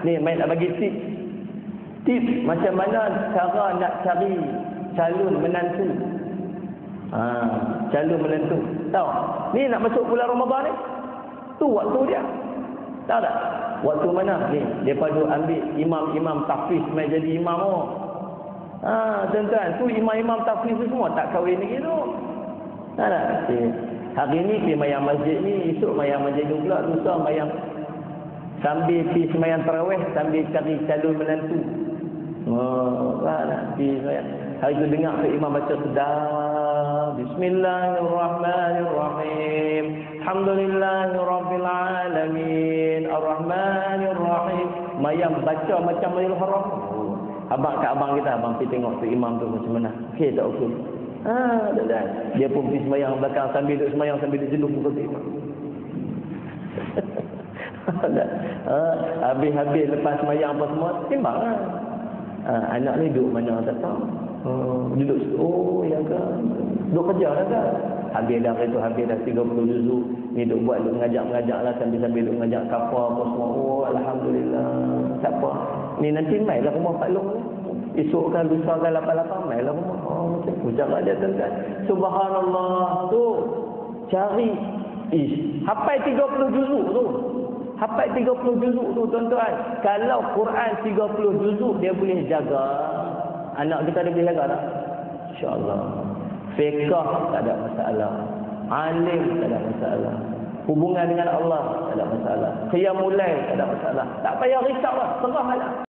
Ni main nak bagi tips macam mana cara nak cari calon menantu. Calon menantu. Tahu? Ni nak masuk bulan Ramadan ni. Tu waktu dia. Tahu tak? Waktu mana? Ni depa duk ambil imam-imam tahfiz mai jadi imam oh. Tuan-tuan, tu imam-imam tahfiz tu semua tak kahwin lagi tu. Tahu tak? Hari ni pergi mayang masjid ni, esok mayang masjid pula, lusa mayang sambil pergi sembahyang tarawih sambil cari calon menantu. Hari tu dengar tu imam baca sedar, Bismillahirrahmanirrahim, Alhamdulillahirabbil alamin, Arrahmanirrahim. Mayang baca macam Maulidul Haram. Abang kat abang kita, abang pergi tengok tu imam tu macam mana. Okey tak okey? Dia pun pergi sembahyang belakang sambil duduk sembahyang sambil duduk jenuh muka tu imam. Habis-habis lepas sembahyang apa semua timbang lah. Anak ni duduk mana tak tahu. Duduk oh ya kan. Duduk kerja lah kan. Habis dah itu habis dah 30 juzuk. Ni duduk buat duduk mengajak lah sambil duduk mengajak kafar apa semua. Oh alhamdulillah. Tak apa. Ni nanti mailah rumah Pak Long ni. Esok kan lusa kan 88 mailah rumah. Macam tu cara dia tuan-tuan. Subhanallah tu. Cari hafal 30 juzuk tu. Hafal 30 juzuk tu tuan-tuan. Kalau Quran 30 juzuk dia boleh jaga. Anak kita dia boleh jaga tak? InsyaAllah. Fiqh tak ada masalah. Alim tak ada masalah. Hubungan dengan Allah tak ada masalah. Qiyamul lail tak ada masalah. Tak payah risau lah. Serah lah.